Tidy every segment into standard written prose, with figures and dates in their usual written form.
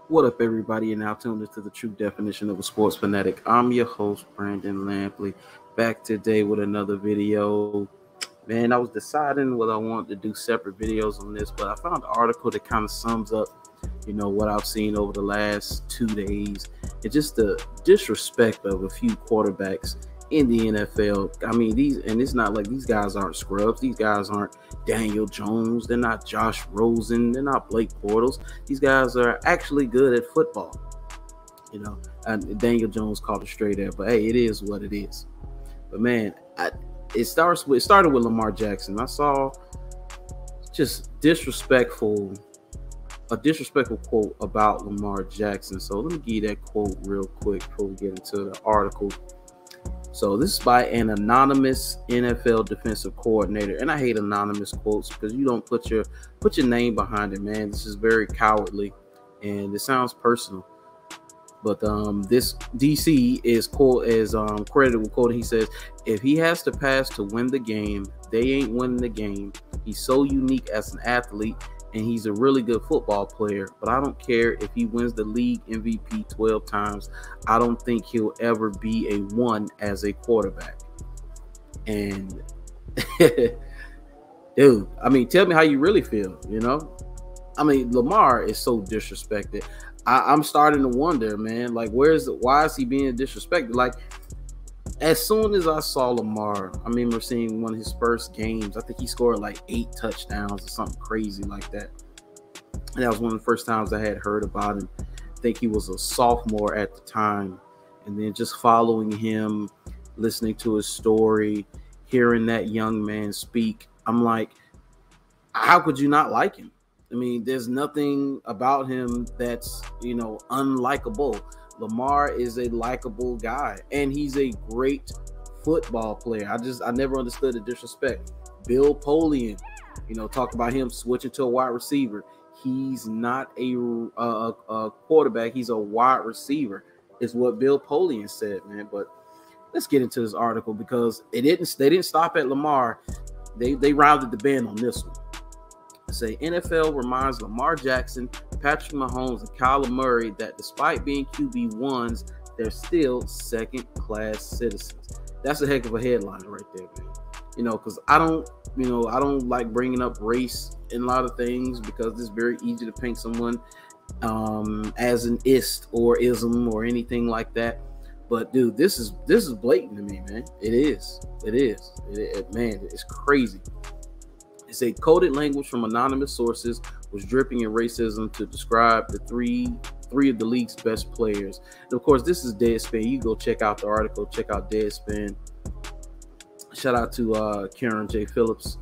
What up, everybody? And now tuned into the true definition of a sports fanatic. I'm your host, Brandon Lampley, back today with another video. Man, I was deciding whether I wanted to do separate videos on this, but I found an article that kind of sums up, what I've seen over the last 2 days. It's just the disrespect of a few quarterbacks in the NFL. I mean, it's not like these guys aren't scrubs. These guys aren't Daniel Jones. They're not Josh Rosen. They're not Blake Bortles. These guys are actually good at football. And Daniel Jones called it straight there, but hey, it is what it is. But man, it started with Lamar Jackson. I saw just a disrespectful quote about Lamar Jackson. So let me give you that quote real quick before we get into the article. So this is by an anonymous NFL defensive coordinator, and I hate anonymous quotes because you don't put your name behind it, man. This is very cowardly, and it sounds personal. But this DC is credited with quoting. He says, "If he has to pass to win the game, they ain't winning the game. He's so unique as an athlete, and he's a really good football player. But I don't care if he wins the league MVP 12 times. I don't think he'll ever be a one as a quarterback." And dude, I mean, tell me how you really feel. I mean, Lamar is so disrespected. I'm starting to wonder, man, like, why is he being disrespected? Like, as soon as I saw Lamar, I remember seeing one of his first games. I think he scored like 8 touchdowns or something crazy like that. And that was one of the first times I had heard about him. I think he was a sophomore at the time. And then just following him, listening to his story, hearing that young man speak, I'm like, how could you not like him? I mean, there's nothing about him that's, unlikable. Lamar is a likable guy, and he's a great football player. I never understood the disrespect. Bill Polian, talk about him switching to a wide receiver. He's not a quarterback. He's a wide receiver, is what Bill Polian said, man. But let's get into this article because they didn't stop at Lamar. They rounded the bend on this one. Say NFL reminds Lamar Jackson, Patrick Mahomes, and Kyler Murray that despite being QB1s, they're still second-class citizens. That's a heck of a headline right there, man. Because I don't like bringing up race in a lot of things because it's very easy to paint someone as an ist or ism or anything like that. But dude, this is blatant to me, man. It is. Man, it's crazy. It's a coded language from anonymous sources was dripping in racism to describe the three of the league's best players. And of course, this is Deadspin. You go check out the article. Check out Deadspin. Shout out to Karen J. Phillips.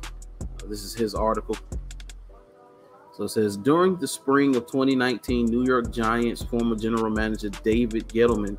This is his article. So it says, during the spring of 2019, New York Giants former general manager David Gettleman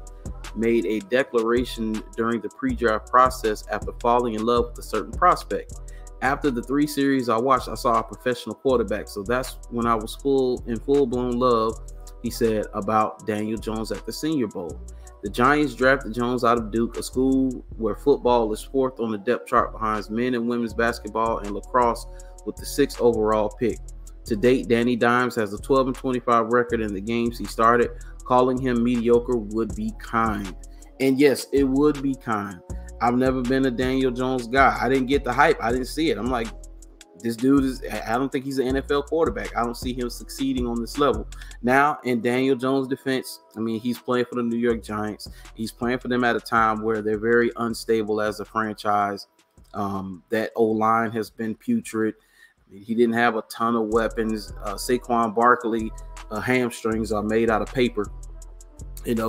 made a declaration during the pre-draft process after falling in love with a certain prospect. After the 3 series I watched, I saw a professional quarterback. So that's when I was full-blown love, he said about Daniel Jones at the Senior Bowl. The Giants drafted Jones out of Duke, a school where football is 4th on the depth chart behind men and women's basketball and lacrosse, with the 6th overall pick. To date, Danny Dimes has a 12-25 record in the games he started. Calling him mediocre would be kind. And yes, it would be kind. I've never been a Daniel Jones guy. I didn't get the hype. I didn't see it. I'm like, this dude I don't think he's an NFL quarterback. I don't see him succeeding on this level. Now, in Daniel Jones' defense, I mean, he's playing for the New York Giants. He's playing for them at a time where they're very unstable as a franchise. That O-line has been putrid. I mean, he didn't have a ton of weapons. Saquon Barkley hamstrings are made out of paper.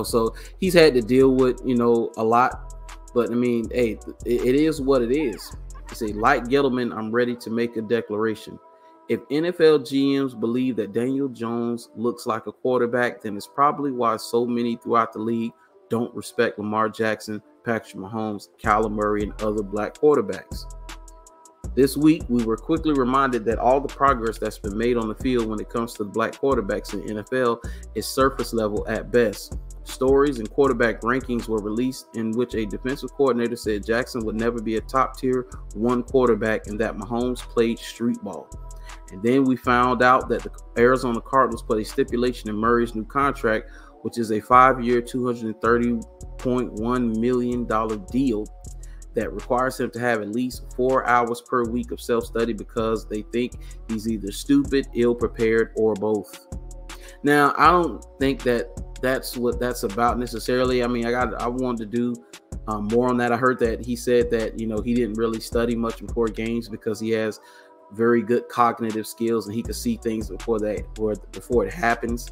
So he's had to deal with, a lot. But, I mean, hey, it is what it is. It's like Gettleman, I'm ready to make a declaration. If NFL GMs believe that Daniel Jones looks like a quarterback, then it's probably why so many throughout the league don't respect Lamar Jackson, Patrick Mahomes, Kyler Murray, and other black quarterbacks. This week, we were quickly reminded that all the progress that's been made on the field when it comes to the black quarterbacks in the NFL is surface level at best. stories and quarterback rankings were released in which a defensive coordinator said Jackson would never be a top tier 1 quarterback and that Mahomes played street ball. And then we found out that the Arizona Cardinals put a stipulation in Murray's new contract, which is a 5-year, $230.1 million deal that requires him to have at least 4 hours per week of self-study because they think he's either stupid, ill-prepared, or both. Now, I don't think that that's what that's about necessarily. I mean, I wanted to do more on that. I heard that he said that, you know, he didn't really study much before games because he has very good cognitive skills and he could see things before it happens.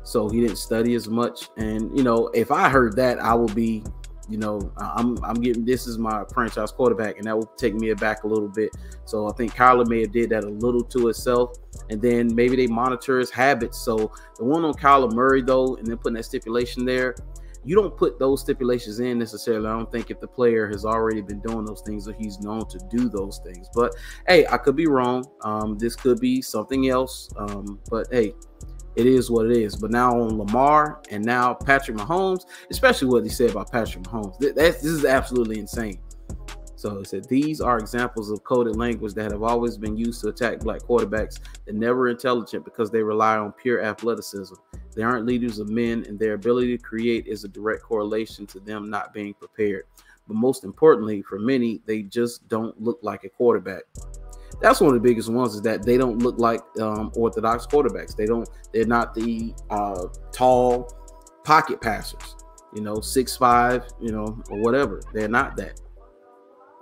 So he didn't study as much. And, you know, if I heard that, I would be, you know, I'm getting, this is my franchise quarterback, and that would take me aback a little bit. So I think Kyler may have did that a little to himself, and then maybe they monitor his habits. So the one on Kyler Murray, though, and then putting that stipulation there, you don't put those stipulations in necessarily. I don't think if the player has already been doing those things or he's known to do those things. But hey, I could be wrong. This could be something else. But hey, it is what it is. But now on Lamar and now Patrick Mahomes, especially what he said about Patrick Mahomes, this is absolutely insane. So he said, these are examples of coded language that have always been used to attack black quarterbacks. They're never intelligent because they rely on pure athleticism. They aren't leaders of men, and their ability to create is a direct correlation to them not being prepared. But most importantly, for many, they just don't look like a quarterback. That's one of the biggest ones, is that they don't look like orthodox quarterbacks. They're not the tall pocket passers, you know, 6'5", you know, or whatever. They're not that.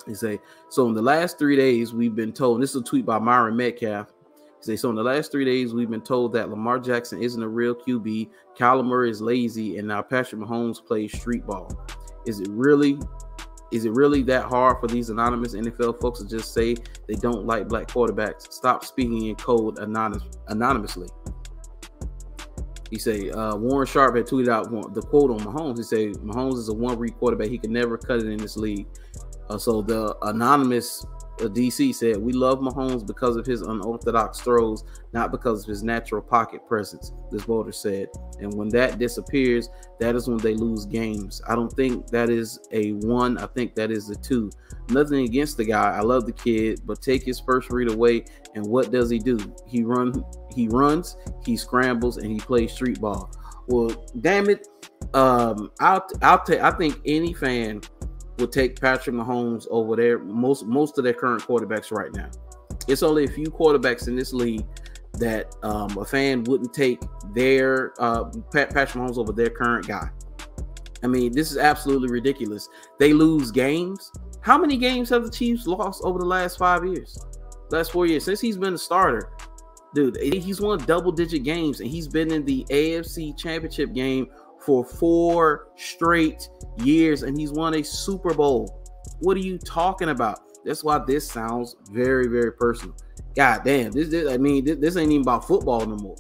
He say, so in the last 3 days, we've been told, this is a tweet by Myron Metcalf. He say, so in the last 3 days, we've been told that Lamar Jackson isn't a real QB, Kyler Murray is lazy, and now Patrick Mahomes plays street ball. Is it really that hard for these anonymous NFL folks to just say they don't like black quarterbacks? Stop speaking in code anonymously. He say, Warren Sharp had tweeted out the quote on Mahomes. He say, Mahomes is a one-read quarterback. He can never cut it in this league. So the anonymous DC said, we love Mahomes because of his unorthodox throws, not because of his natural pocket presence, this voter said. And when that disappears, that is when they lose games. I don't think that is a 1. I think that is a 2. Nothing against the guy. I love the kid, but take his first read away, and what does he do? He runs, he scrambles, and he plays street ball. Well, damn it. I think any fan would take Patrick Mahomes over there, most of their current quarterbacks right now. It's only a few quarterbacks in this league that a fan wouldn't take their Patrick Mahomes over their current guy. I mean, this is absolutely ridiculous. They lose games. How many games have the Chiefs lost over the last 5 years? Last 4 years since he's been a starter? Dude, he's won double-digit games, and he's been in the AFC Championship game for 4 straight years, and he's won a Super Bowl. What are you talking about? That's why this sounds very, very personal. God damn, this ain't even about football no more.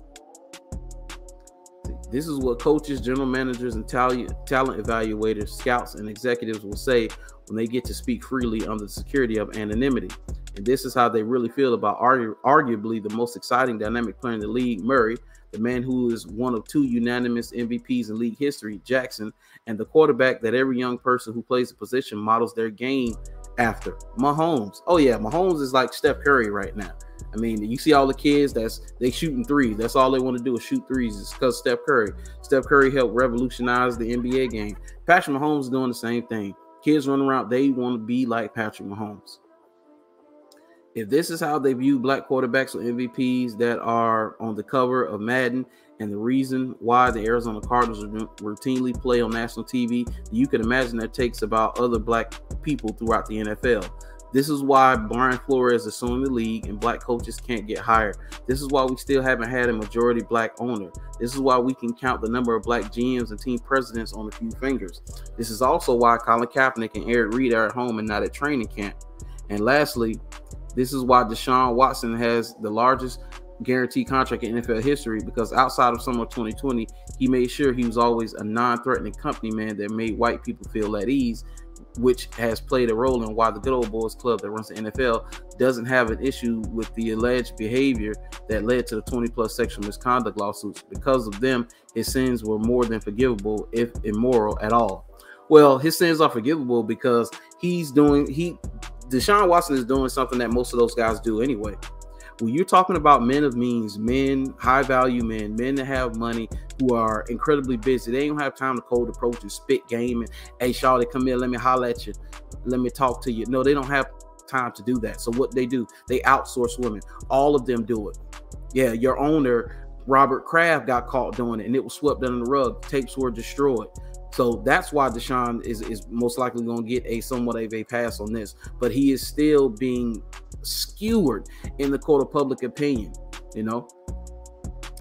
This is what coaches, general managers, and talent evaluators, scouts, and executives will say when they get to speak freely under the security of anonymity. And this is how they really feel about arguably the most exciting dynamic player in the league, Murray, the man who is one of 2 unanimous MVPs in league history, Jackson, and the quarterback that every young person who plays the position models their game after, Mahomes. Oh yeah, Mahomes is like Steph Curry right now. I mean, you see all the kids they shooting threes. That's all they want to do is shoot threes. It's because Steph Curry. Steph Curry helped revolutionize the NBA game. Patrick Mahomes is doing the same thing. Kids running around, they want to be like Patrick Mahomes. If this is how they view black quarterbacks or MVPs that are on the cover of Madden, and the reason why the Arizona Cardinals routinely play on national TV, you can imagine that takes about other black people throughout the NFL. This is why Brian Flores is suing the league and black coaches can't get hired. This is why we still haven't had a majority black owner. This is why we can count the number of black GMs and team presidents on a few fingers. This is also why Colin Kaepernick and Eric Reid are at home and not at training camp. And lastly, this is why Deshaun Watson has the largest guaranteed contract in NFL history, because outside of summer 2020, he made sure he was always a non-threatening company man that made white people feel at ease. which has played a role in why the Good Old Boys Club that runs the NFL doesn't have an issue with the alleged behavior that led to the 20-plus sexual misconduct lawsuits. Because of them, his sins were more than forgivable, if immoral at all. Well, his sins are forgivable because Deshaun Watson is doing something that most of those guys do anyway. When you're talking about men of means, men, high-value men that have money, who are incredibly busy, they don't have time to cold approach and spit game and, hey, shawty, come here, let me holler at you, let me talk to you. No, they don't have time to do that. So what they do, they outsource women. All of them do it. Yeah, your owner, Robert Kraft, got caught doing it, and it was swept under the rug. Tapes were destroyed. So that's why Deshaun is most likely going to get somewhat of a pass on this. But he is still being skewered in the court of public opinion, you know.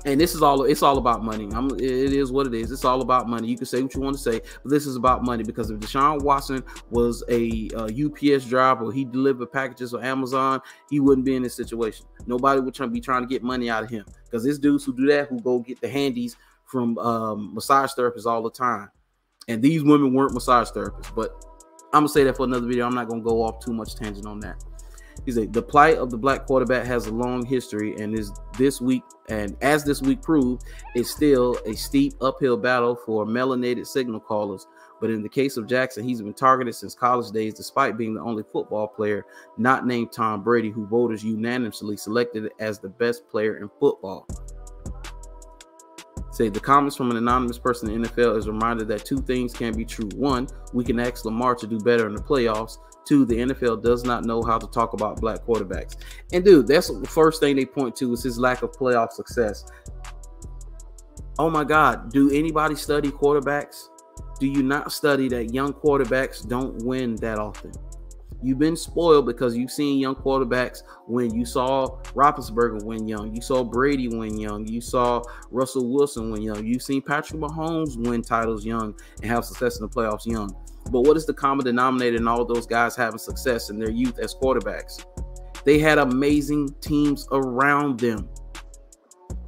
And it's all about money. It is what it is. It's all about money. You can say what you want to say, but this is about money. Because if Deshaun Watson was a UPS driver, or he delivered packages on Amazon, he wouldn't be in this situation. Nobody would be trying to get money out of him. Because there's dudes who do that, who go get the handies from massage therapists all the time. And these women weren't massage therapists. But I'm going to say that for another video. I'm not going to go off too much tangent on that. He said the plight of the black quarterback has a long history, and as this week proved, it's still a steep uphill battle for melanated signal callers. But in the case of Jackson, he's been targeted since college days, despite being the only football player not named Tom Brady who voters unanimously selected as the best player in football. Say the comments from an anonymous person in the NFL is a reminder that two things can be true. One, we can ask Lamar to do better in the playoffs. Two, the NFL does not know how to talk about black quarterbacks. And dude, that's the first thing they point to is his lack of playoff success. Oh my God, do anybody study quarterbacks? Do you not study that young quarterbacks don't win that often? You've been spoiled because you've seen young quarterbacks win. You saw Roethlisberger win young. You saw Brady win young. You saw Russell Wilson win young. You've seen Patrick Mahomes win titles young and have success in the playoffs young. But what is the common denominator in all of those guys having success in their youth as quarterbacks? They had amazing teams around them.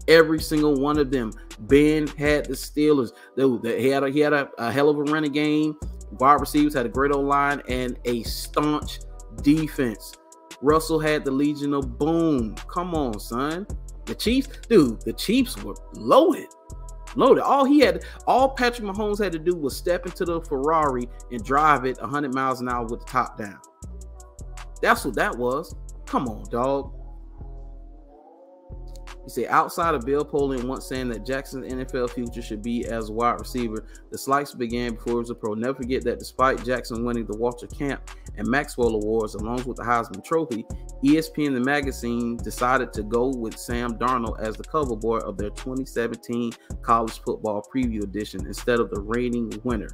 Every single one of them. Ben had the Steelers. He had a hell of a running game. Wide receivers, had a great O-line and a staunch defense. Russell had the Legion of Boom. Come on, son. The Chiefs, dude, the Chiefs were loaded. All Patrick Mahomes had to do was step into the Ferrari and drive it 100 miles an hour with the top down. That's what that was. Come on, dog. You say, outside of Bill Polian once saying that Jackson's NFL future should be as a wide receiver, the slights began before he was a pro. Never forget that despite Jackson winning the Walter Camp and Maxwell Awards along with the Heisman Trophy, ESPN the magazine decided to go with Sam Darnold as the cover boy of their 2017 college football preview edition instead of the reigning winner.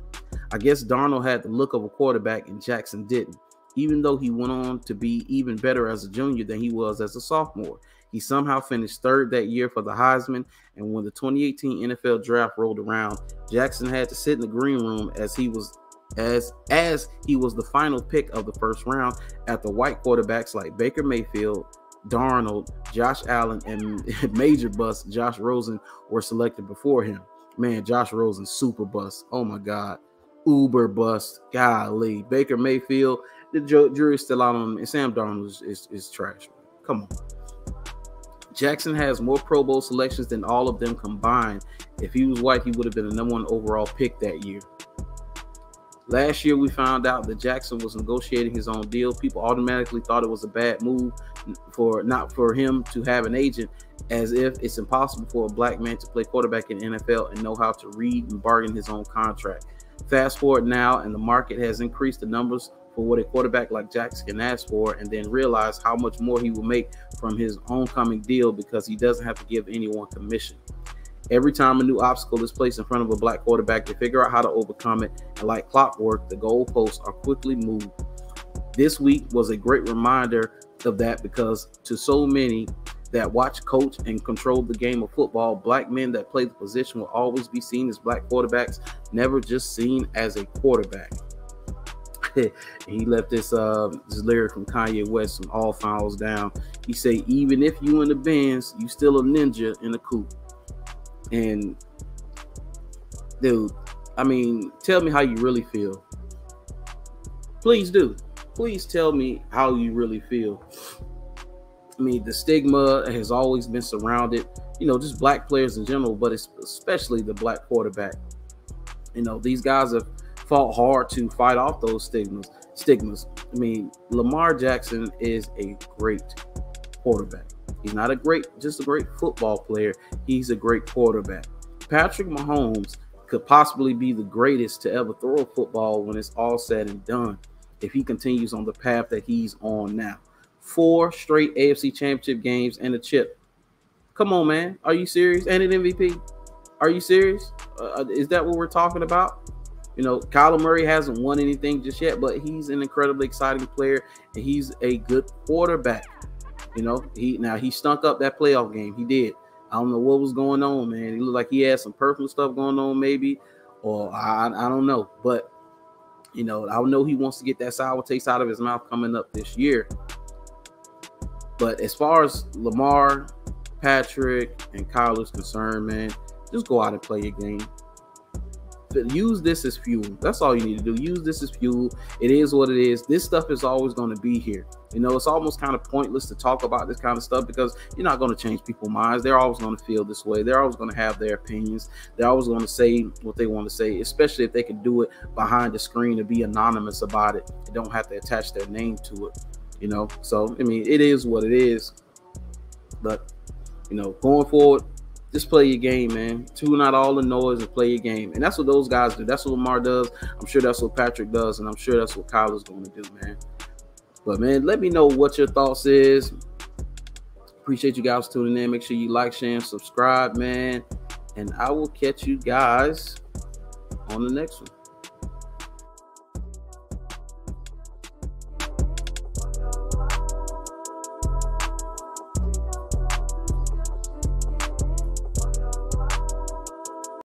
I guess Darnold had the look of a quarterback and Jackson didn't, even though he went on to be even better as a junior than he was as a sophomore. He somehow finished third that year for the Heisman, and when the 2018 NFL draft rolled around, Jackson had to sit in the green room as he was the final pick of the first round after white quarterbacks like Baker Mayfield, Darnold, Josh Allen, and major bust Josh Rosen were selected before him. Man, Josh Rosen, super bust. Oh my God. Uber bust. Golly. Baker Mayfield, the jury's still out on him, and Sam Darnold is trash. Come on. Jackson has more Pro Bowl selections than all of them combined. If he was white, he would have been the #1 overall pick that year. Last year, we found out that Jackson was negotiating his own deal. People automatically thought it was a bad move not for him to have an agent, as if it's impossible for a black man to play quarterback in the NFL and know how to read and bargain his own contract. Fast forward now, and the market has increased the numbers for what a quarterback like Jackson can ask for, and then realize how much more he will make from his oncoming deal because he doesn't have to give anyone commission. Every time a new obstacle is placed in front of a black quarterback, they figure out how to overcome it, and like clockwork, the goalposts are quickly moved. This week was a great reminder of that, because to so many that watch, coach, and control the game of football, black men that play the position will always be seen as black quarterbacks, never just seen as a quarterback. He left this lyric from Kanye West from All Fouls Down. He say, even if you in the Benz, you still a ninja in a coupe. And dude, I mean, tell me how you really feel. Please do. Please tell me how you really feel. I mean, the stigma has always been surrounded, just black players in general, but it's especially the black quarterback. These guys have fought hard to fight off those stigmas. I mean, Lamar Jackson is a great quarterback. He's not just a great football player. He's a great quarterback. Patrick Mahomes could possibly be the greatest to ever throw a football when it's all said and done, if he continues on the path that he's on now. 4 straight AFC Championship games and a chip. Come on, man. Are you serious? And an MVP? Are you serious? Is that what we're talking about? Kyler Murray hasn't won anything just yet, but he's an incredibly exciting player, and he's a good quarterback. He stunk up that playoff game. He did. I don't know what was going on, man. He looked like he had some personal stuff going on, maybe, or I don't know. But I know he wants to get that sour taste out of his mouth coming up this year. But as far as Lamar, Patrick, and Kyler's concerned, man, just go out and play your game. Use this as fuel. That's all you need to do. Use this as fuel. It is what it is. This stuff is always going to be here. It's almost kind of pointless to talk about this kind of stuff because you're not going to change people's minds. They're always going to feel this way. They're always going to have their opinions. They're always going to say what they want to say, especially if they can do it behind the screen and be anonymous about it. They don't have to attach their name to it. So, I mean, it is what it is. But, going forward, just play your game, man. Tune out all the noise and play your game. And that's what those guys do. That's what Lamar does. I'm sure that's what Patrick does. And I'm sure that's what Kyler's going to do, man. But, man, let me know what your thoughts is. Appreciate you guys tuning in. Make sure you like, share, and subscribe, man. And I will catch you guys on the next one.